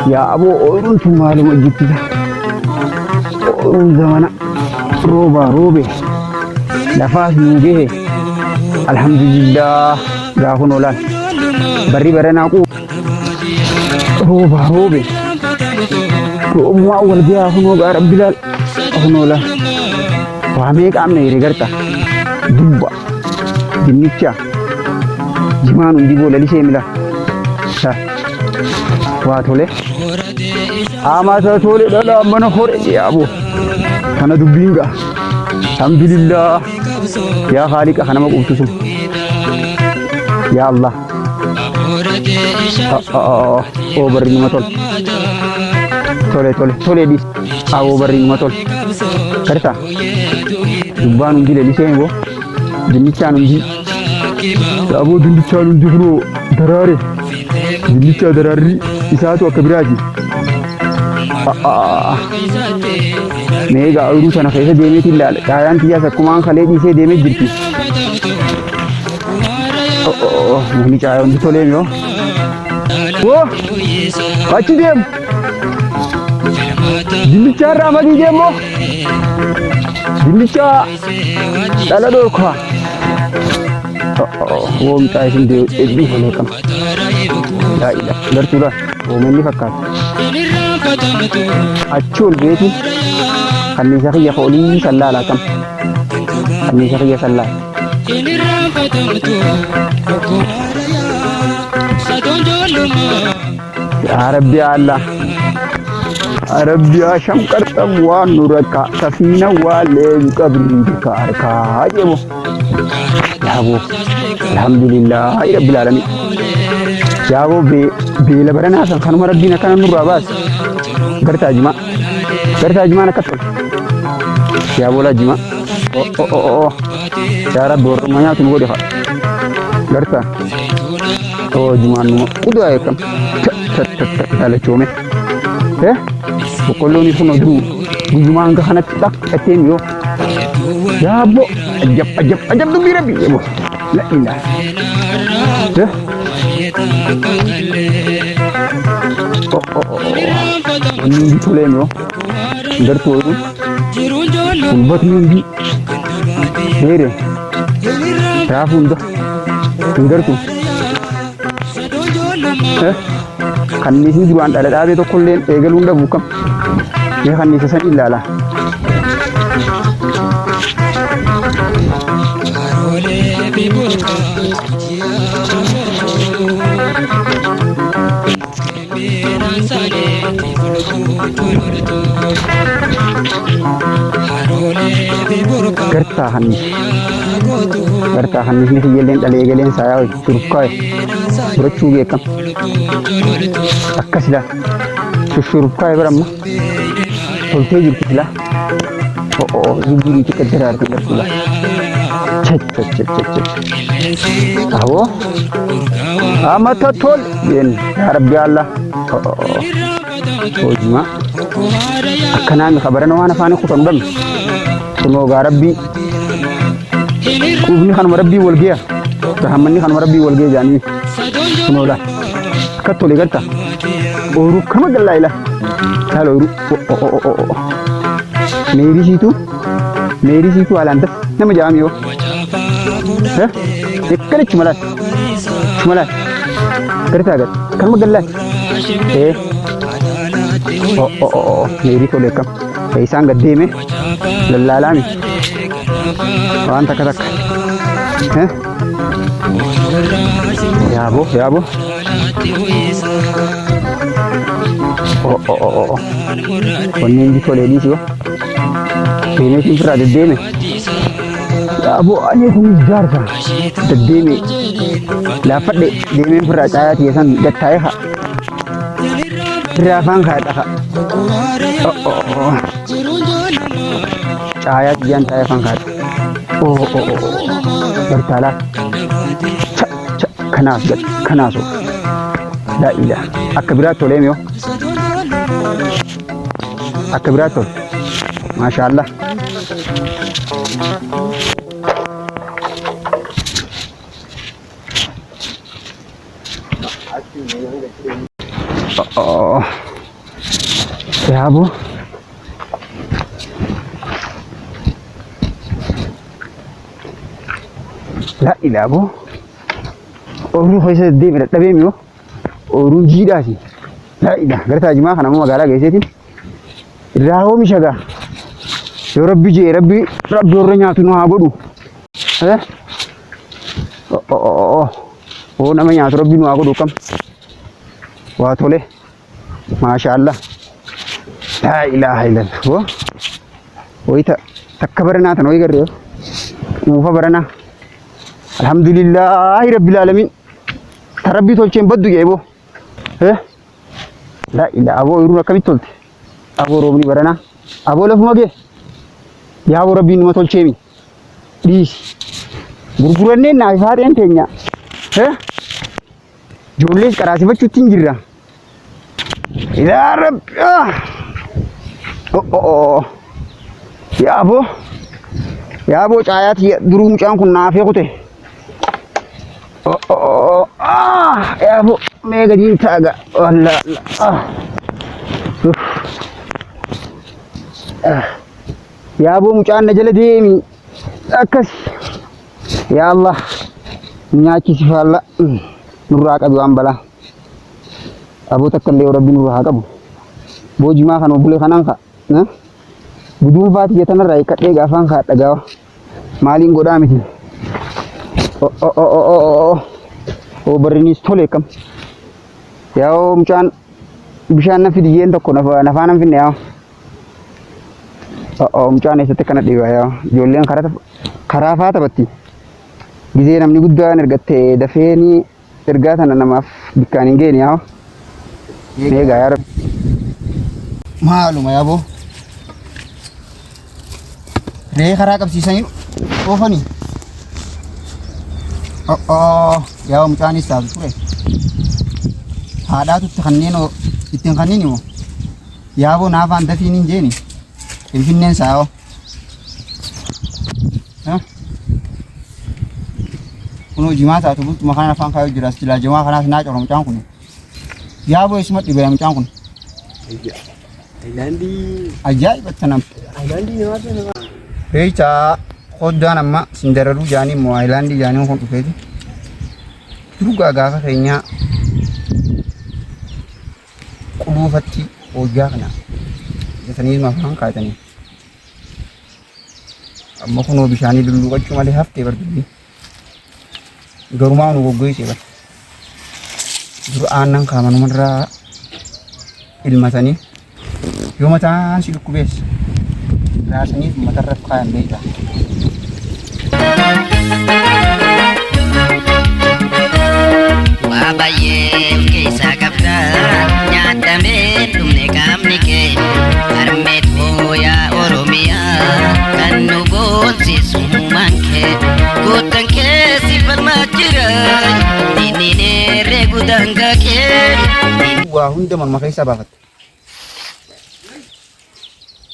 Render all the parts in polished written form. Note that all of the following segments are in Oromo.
Ya abu oyun tun malum jitti oyun zamana robe nafas nuge alhamdulillah ya kunolan bari barana ku robe ko umma wal biya kuno ga rabbilal kunolan wa me kam ne rigarta dubba dinnicha jimanu dibo lali semila sa wa tole ama sa tole dala mana hore ya abu kana dubinga alhamdulillah ya khaliq kana maqutusu ya allah o bari matol tole dis awo bari matol karta dubbanu dile lisembo dinnicha di abu dinnicha di bro darare dinnicha darari isatu akbiraji mega uru sana kaisa deme tilal kayan tiya sakuman khale di se deme jirti muni chaya undi tole yo achi dem dinnicha ramadi demo dinnicha dala do kha वो मिटा इसी दे एक भी होने कम लाइला डर चुरा वो मैंने फक्का अच्छोल बेटी अन्य सखी या कोली सल्ला लाकम अन्य सखी या सल्ला Arabi Allah Arabi Asham kartam wa nuraka safina wa le kabri ka ajebo yabo alhamdulillah rabbil alamin yabo be labarana san kan marabbina kan nurra bas garta jima na katul yabo la jima ya rabbi warmanya tun gode fa garta to jima no kudu ay kam ala chome وكلهم يكونوا دو بجمعان كخانة تك أتين يو يا أبو أجب دبي ربي يا أبو لا إله ini tulem yo ndar toru bat ni mere rafunda ndar tu kan ni si diwan da da to kullen e galunda bukam ya kan ni san illala Gerta hanis ni yelen dalegelen saya surkai bercuge kam akasila surkai beramma solte jirkila jiburi ti kadrar ti berkula cek awo amata tol yen ya rabbi allah ojma akana mi khabarana wana fani khutam dam kuno ga rabbi kubni khan rabbi walgiya tahamni khan rabbi walgiya jani kuno la katole garta oru kama galaila halo oru meri situ alanda nama jam yo ekkale chumala garta gar kama galai meri to lekam ऐसा गद्दे में लल्लाला में wan tak ya bu konen di tole ni sio ini simpra de deme ya bu ani kun jarza de deme la fadde deme fura taya ti san da tayi ha rafan ka ta cahaya jian saya pangkat bertala kanas la ilah akbirato lemyo akbirato masyaallah Oh. Ya bu. La ilah bu. Oru hoise de mira tabe mi. Oru jida si. La ilah garta jima kana mu magala gesetin. Raho mi shaga. Yo rabbi je rabbi ornya tu no ha godu. Oh namanya rabbi no ha godu kam. Wa tole. Masya Allah. La ilaha illallah. Woi takkabarana tan woi garre. Ufa barana. Alhamdulillah rabbil alamin. Tarabbi tolchen baddu yebo. La ilaha abo iruna kamit tolte. Abo robni barana. Abo lafumage. Ya abo rabbi numa tolchemi. Dis. Gurguranne na faaren tenya. Jolle karasi bachutin jirra. Ya Rab. Oh. Ya abo cayat durung mucaan kun nafe kute. Ya abo mega jinta aga. Wallah. Ya abo mucaan najala demi. Akas. Ya Allah. Nyaaki sifalla. Nurra qabi ambala. Abo takkalle rabbi nurra qabu. Boji ma kan bule kanan ka. Budul baati jetana rai kadde gafan ka daga malin goda miti. O barini stole kam. Yaw mucaan bishan na fidi yen tokko na fanan finne yaw. Mucaan isatti kana dhiwa yaw. Jolleen karaa faata batti. Gizee namni guddaan ergatte dafeeni ergaa tana namaaf bikkaan hin geene yaw. Meegaa yaa rabbi. Maaluma yaaboo. Ree karaa qabsiisanii oofanii. Yaa mucaan isaa ture. Haadhaatutti kanneen ittiin kanneen immoo. Yaaboo naafaan dafiin hin jeeni. Finfinneen saayoo. Kunoo jimaa taatu bultuma kana afaan kaayoo jira. Silaa jimaa kanaas naa cora mucaan kun. Yaaboo isuma dhibee mucaan kun. Ajaa'iba tanam. Beecha qoddaan amma sindararuu jaanii immoo ayilaandii jaanii kun dhufeeti. Dhugaa gaafa keenyaa quluufatti hojjaa kana jetanii afaan kaayatanii. Amma kunoo bishaanii lulluqachuu malee haftee barbaddi. Garumaa nu goggoysee bar. Dur aannan kaamanumarraa ilmatanii yoo mataan si dhukkubees raasaniif matarratti kaayan beekta. Waa baay'ee of keessaa qabda nyaatamee dhumne qaamni kee harmeet hooyaa Oromiyaa kan nu boonsisu uumaan kee guutan kee si falmaa jira diinee reegu dangaa kee. Waa hunda morma keessaa baafatte.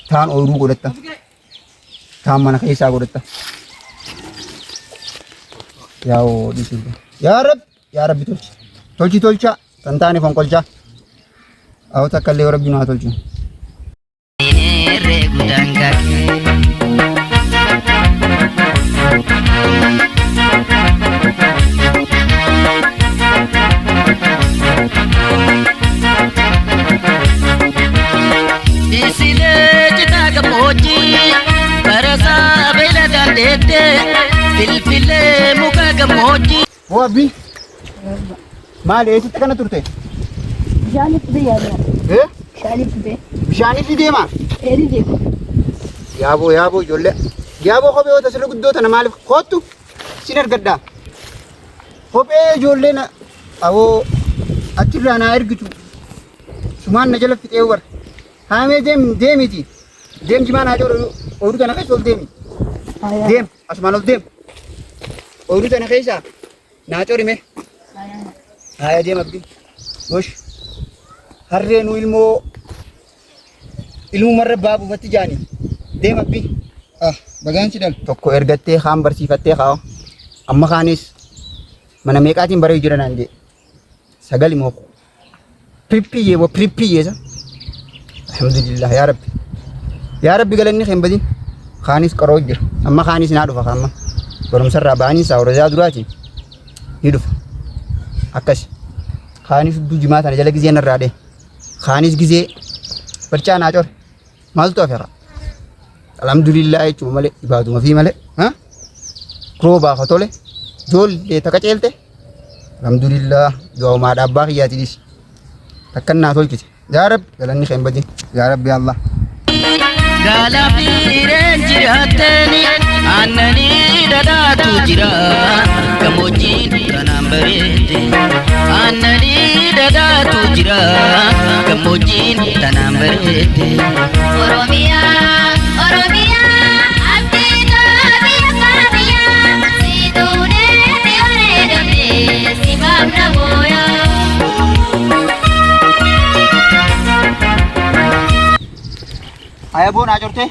Taan ooyiruu godhatta. Taan mana keessaa godhatta. Yaa'oo dhiisuu. Yaa Rabbi tolchi. Tolcha. Tan taane fonqolcha. Awwa takkallee Rabbi nu haa tolchu. Reegu dangaa kee. Filfilee muka gammoojjii. Abbi maal eessitti kana turte? Bishaanitti deemaa. Bishaanitti deemaa. Bishaanitti deemaa? Deema. Yaaboo ijoollee. Yaaboo kophee wanta sirrii guddoo tana maaliif kottu sin argaddaa? Kophee ijoolleen awoo achirraa naa ergitu sumaan na jala fixee war. Haamee deemiti. Deem jimaa naa jiru oduu tana keessa ol deemi. Deem asumaan ol deem. Oduu tana keessa naa corime. Haya deem abdi. Gosh. Harreen ilmu marra baabufatti jaani. Deem abdi. Bagaan si dal. Tokko ergattee kaan barsiifattee kaa. Amma kaanis mana meeqaatiin baree jira naan jee. Sagal immoo Prippiye wa prippiye sa. Alhamdulillah ya rabbi galanni khembadin. Khanis qaroo jira. Amma khanis naa dhufa amma. Barumsarraa ba'anii saawuraa duraatiin ni dhufa. Akkas. Khanis dujumaa tana jala gizee narraa dhee. Khanis gizee barcaa naa core. Maaltu afeera? Alhamdulillah jechuun malee ibaaduma fi malee. Roobaa fatole. Ijoollee takka ceelte. Alhamdulillah du'aumaa dhaabbaa kiyyaatiinis. Takkan naa tolchite. Yaa rabbi galanni khembadin. Yaa rabbi Allah. Galafiireen jiraattani aannanii dhadhaatu jira gammoojjiin kanaan bareedde aannanii dhadhaatu jira gammoojjiin kanaan bareedde. Oromiyaa Oromiyaa abdiitaa biyya kaabiyyaa siiduunee fi bareedamee si baafna booyaa. Ayah bu nak curte?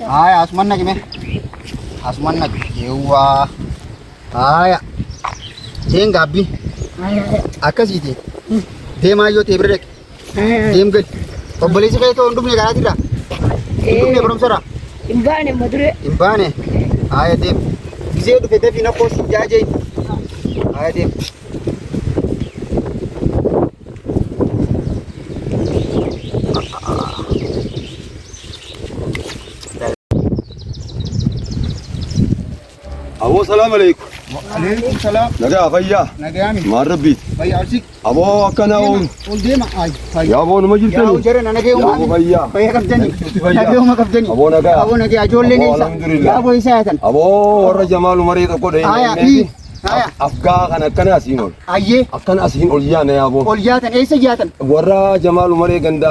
Ayah asuman nak gimana? Asuman nak, yewa. Ayah, dia gabi. Akas itu. Dia maju dia berek. Dia mungkin. Pembeli sih itu untuk ni gara tidak? Untuk ni belum sara. Imbane madure. Imbane. Ayah dia. Bisa tu kita fina kos jaje. Ayah dia. أبو السلام عليكم. عليكم السلام. نجا فيا. Nagami. ما ربيت. Bayar sih. أبو كنا Undi mak ay. يا أبو نمجل Ya تاني. ujaran anak يا أبو فيا. Bayar kapjani. Bayar. Nagay uma kapjani. أبو نجا. Abu nagay ajol le ni. Alhamdulillah. Ya abu isayatan. أبو ورا جمال مريض أقول Ayah, إيه. ayah. أفقا كنا أسينول. Ayye. أكن أسين أوليان يا أبو. Oljatan, jatan. ورا جمال مريض عند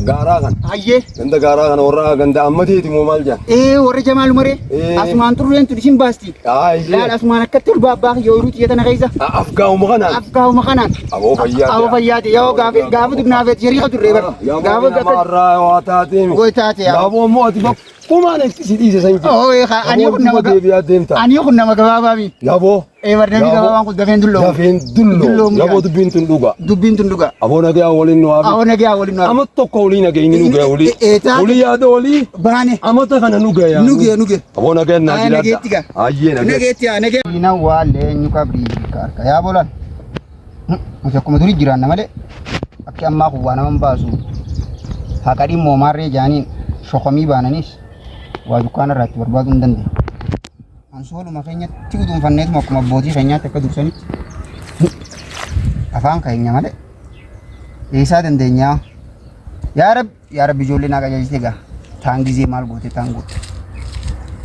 غاراغن. Ayye. عند غاراغن ورا عند أمتي تيمو مالجا. Warra Jamal Mure. Asuman turun tu disin basti. Lalu إيه. asuman katul babah yorut ya tanah gaisa. أفقا ومغنى. Afkah makanan. أبو فيا. Abu fayyati. Yo gafu tu nafet jeri kau tu rebar. يا أبو Gafu أنا gafu. مرة واتاتيم. Gue tati يا ya. أبو موتي بق. كمان إكتسيدي سنجي. Oh iya, ani أبو aku nama ديبيا ديمتا. ani aku nama gababa mi. يا أبو. Warna ni Ya, gababa aku dafen dulu. Dafin dullo. Dullo, Yabo tu bintun duga. Dubin tunduga. Abo na kaya walin no abi. Aku nagi awalin no. Amat to kauli na kaya inu kaya uli. Ta. Uli ya do uli. Bahane. Amat ta kana nuga ya. Nuge. Abo na kaya na Ay, jila. nage tiga. Aye na kaya. Nage tiya nage. Ina wale nyuka bri karka ya bolan. Masa kuma turi jiran nama de. Akki amma ku wana mambasu. Hakadi mo marre janin shokomi bananis. Wa dukana rat berbadun dande. Ansolu makanya tiudum fannet mo kuma boti kanya takka duksani. Afaan kayaknya male. Isa dandenya. Ya Rab ijoollee naa qajeelchite gaa. Taangizee maal goote taangu.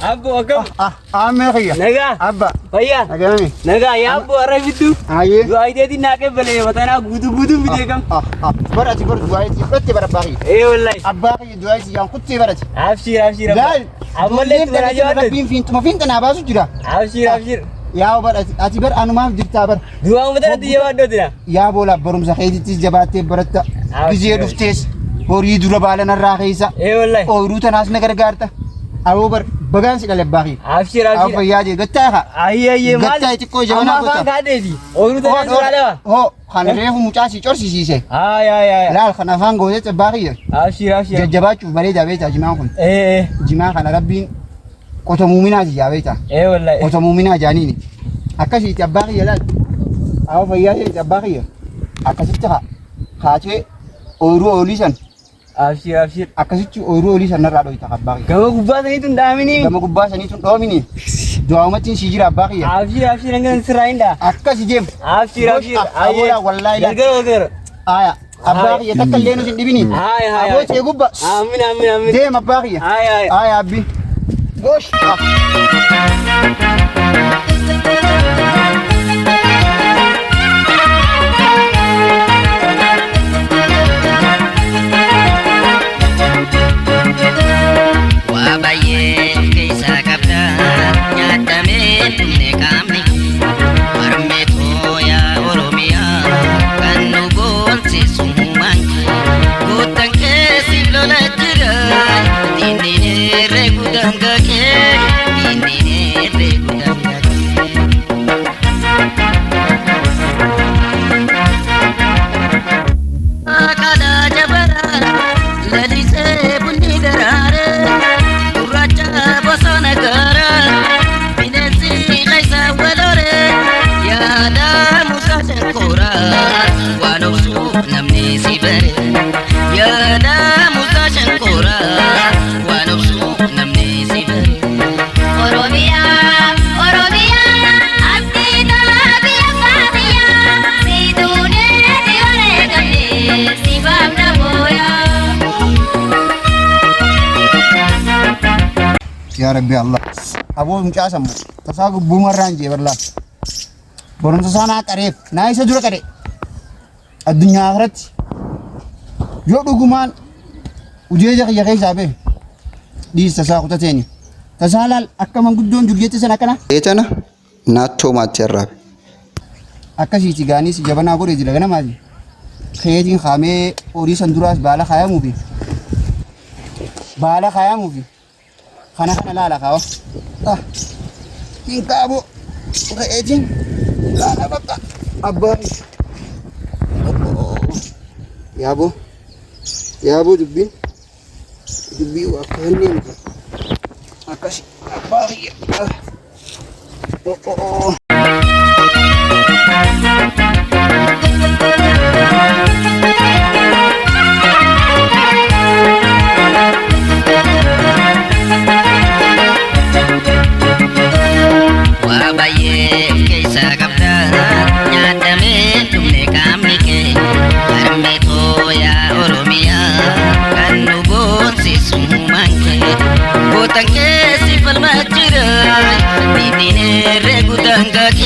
Abbo akkam Ame khiyya. nagaa Abba. fayyaa Nagami. nagaa yaa abbo har'a fiddu Aye. du'aa iteetiin naa qeebbalee matanaa guutuu fidee kam Barati bar duwaayiti. Fudhatte bara abbaa khiyya. wallahi Abbaa khiyya duwaayiti yaan kuttee barati. abshir Laal. ammallee itti bara jawaadde Rabbiin fiintuma fiinta naa baasu jira. abshir Yaa barati ati bar anumaaf jirtaa bar. du'aa uummatatti jawaaddootira Yaa boola barumsa keetittis jabaattee baratta. Gizee dhuftees horii dura baala narraa keessa. wallahi Ooyiruu tanaas na gargaarta. Aboo bar bagaan si dhalee abbaa khiyya. abshir Abba fayyaa jee gattaa haa. ayyee maal Gattaa xiqqoo jabanaa amma afaan goota. kaadheeti ooyiruu tanaan suraalewa Hoo kan reefu mucaa si corsisiise. yaa Laal kan afaan gootee abbaa khiyya. abshir Jajjabaachuuf bareedaa beektaa jimaan kun. Jimaa kana rabbiin qota muuminaati yaa beektaa. wallahi Qota muuminaa jaaniini. Akkasitti abbaa khiyya laal. Abba fayyaa jee abbaa khiyya. Akkasitti haa. Kaatee ooyiruu oolii san. abshir Akkasitti ooyiruu oolii san narraa dhoyita abbaa khiyya. gama gubbaa saniitu hin dhaaminii Gama gubbaa saniitu hin dhoomini. Du'aamattiin si jira abbaa khiyya. abshir hangan sirraa hin dhaa Akkasi jeem. abshir Aboola wallaahi laal. gargara Aya. Abbaa khiyya takka illee nuti hin dhibini. Hai. Aboo cee gubba. Amin. Deem abbaa khiyya. Hai. Aya abbi. Gosh. Waa baay'ee of keessaa qabda nyaatamee dhumne qaamni harmee tooyaa Oromiyaa kan nu boonsisu manki guutan keessiif lola jira diinni reeku danga kee diinni reeku danga kee. fakkaata jabara lalisee bunni daraare gurraacha bosona gaara bineensi keessa walore yaada musaa shankoora waan obsu namni si bare yaada musaa shankoora waan obsu namni si bare. Oromiyaa, Oromiyaa, abdii tolaa biyya baadiyyaa. Si duudee si wareegamne, si baafna booyaa. yaa rabbi allah aboo mucaa sammu tasaa gubbuumarraan jee barlaa boromsa saanaa qareef naa isa dura qare addunyaa irratti yoo dhugumaan ujeeja kiyya keessaa bee dhiis tasaa kutateeni tasaa laal akka manguddoon durgeetti sana akkana Eetana naattoo maatti arraabe. akkasiiti gaanis jabanaa godhee jira ganamaati keetiin kaamee horii san duraas baala kaayamuufi baala kaayamuufi kana laala kaawa hin qaabo keetiin laala bakka abbaa yaaboo dubbii waa kanneen akkasi abbaa kiyya Waa baay'ee of keessaa qabda nyaatamee dhumne qaamni kee harmee tooyaa oromiyaa kan nu boonsisu mankee gootan keessi falmaa jira diinee reeguutaan gaakee.